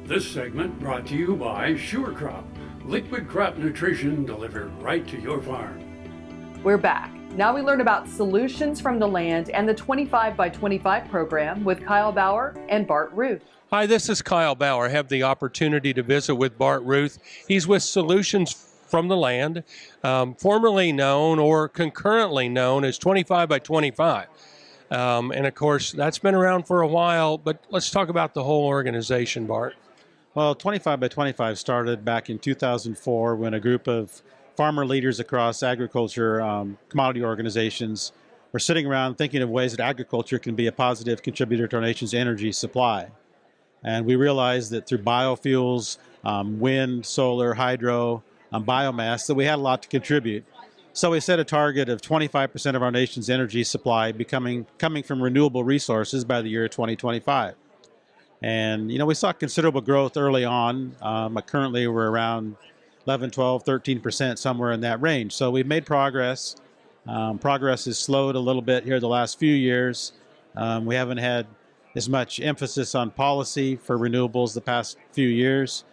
This segment brought to you by Sure Crop, liquid crop nutrition delivered right to your farm. We're back. Now we learn about solutions from the land and the 25 by 25 program with Kyle Bauer and Bart Ruth. Hi, this is Kyle Bauer. I have the opportunity to visit with Bart Ruth. He's with Solutions from the Land, formerly known or concurrently known as 25 by 25. And of course, that's been around for a while, but let's talk about the whole organization, Bart. Well, 25 by 25 started back in 2004 when a group of farmer leaders across agriculture commodity organizations were sitting around thinking of ways that agriculture can be a positive contributor to our nation's energy supply. And we realized that through biofuels, wind, solar, hydro, biomass, that we had a lot to contribute. So we set a target of 25% of our nation's energy supply coming from renewable resources by the year 2025. And, we saw considerable growth early on. Currently, we're around 11, 12, 13%, somewhere in that range. So we've made progress. Progress has slowed a little bit here the last few years. We haven't had as much emphasis on policy for renewables the past few years.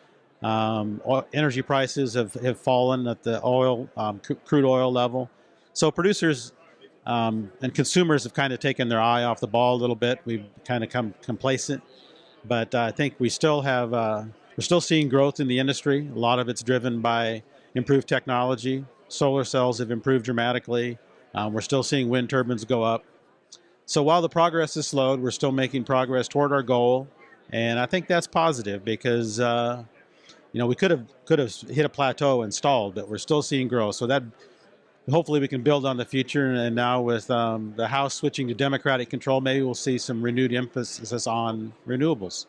Energy prices have fallen at the crude oil level. So producers and consumers have kind of taken their eye off the ball a little bit. We've kind of come complacent. But I think we're still seeing growth in the industry. A lot of it's driven by improved technology. Solar cells have improved dramatically. We're still seeing wind turbines go up. So while the progress is slowed, we're still making progress toward our goal. And I think that's positive because we could have hit a plateau and stalled, but we're still seeing growth. So that hopefully we can build on the future. And now with the House switching to Democratic control, maybe we'll see some renewed emphasis on renewables.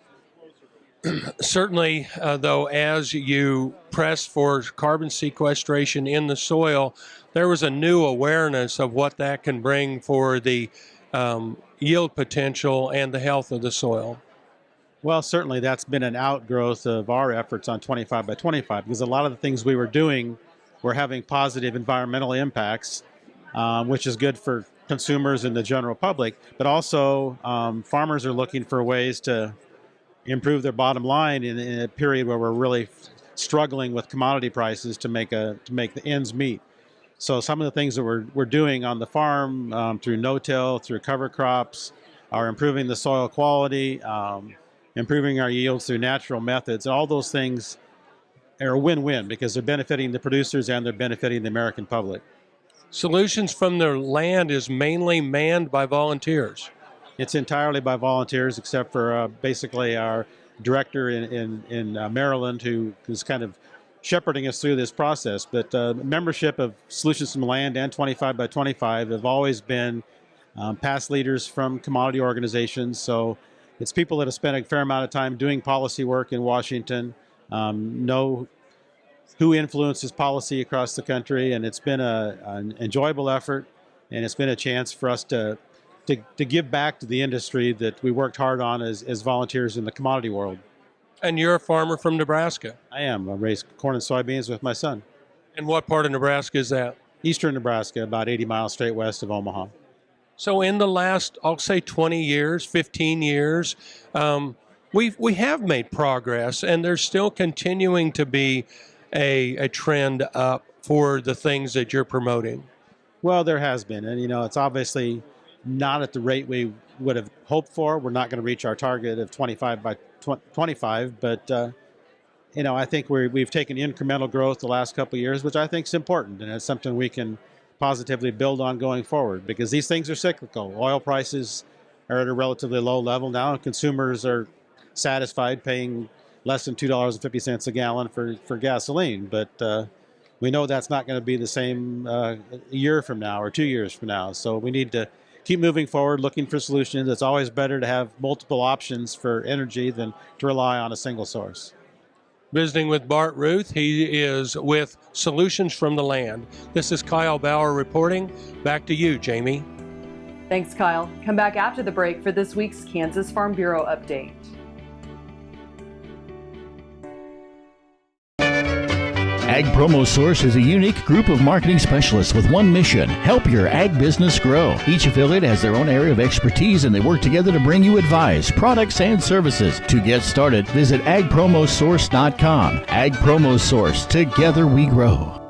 Certainly, though, as you press for carbon sequestration in the soil, there was a new awareness of what that can bring for the yield potential and the health of the soil. Well, certainly that's been an outgrowth of our efforts on 25 by 25 because a lot of the things we were doing were having positive environmental impacts, which is good for consumers and the general public, but also farmers are looking for ways to improve their bottom line in a period where we're really struggling with commodity prices to make the ends meet. So some of the things that we're doing on the farm through no-till, through cover crops, are improving the soil quality, improving our yields through natural methods. And all those things are a win-win because they're benefiting the producers and they're benefiting the American public. Solutions from the Land is mainly manned by volunteers. It's entirely by volunteers, except for basically our director in Maryland, who's kind of shepherding us through this process. But membership of Solutions from the Land and 25 by 25 have always been past leaders from commodity organizations. So it's people that have spent a fair amount of time doing policy work in Washington, know who influences policy across the country, and it's been an enjoyable effort, and it's been a chance for us to give back to the industry that we worked hard on as volunteers in the commodity world. And you're a farmer from Nebraska. I am. I raise corn and soybeans with my son. And what part of Nebraska is that? Eastern Nebraska, about 80 miles straight west of Omaha. So in the last, I'll say 20 years, 15 years, we have made progress, and there's still continuing to be a trend up for the things that you're promoting. Well, there has been. And, it's obviously not at the rate we would have hoped for. We're not going to reach our target of 25 by 25, but I think we've taken incremental growth the last couple of years, which I think is important, and it's something we can positively build on going forward because these things are cyclical. Oil prices are at a relatively low level now, and consumers are satisfied paying less than $2.50 a gallon for gasoline, but we know that's not going to be the same a year from now or 2 years from now. So we need to keep moving forward, looking for solutions. It's always better to have multiple options for energy than to rely on a single source. Visiting with Bart Ruth. He is with Solutions from the Land. This is Kyle Bauer reporting. Back to you, Jamie. Thanks, Kyle. Come back after the break for this week's Kansas Farm Bureau update. Ag Promo Source is a unique group of marketing specialists with one mission: help your ag business grow. Each affiliate has their own area of expertise, and they work together to bring you advice, products, and services. To get started, visit agpromosource.com. Ag Promo Source. Together we grow.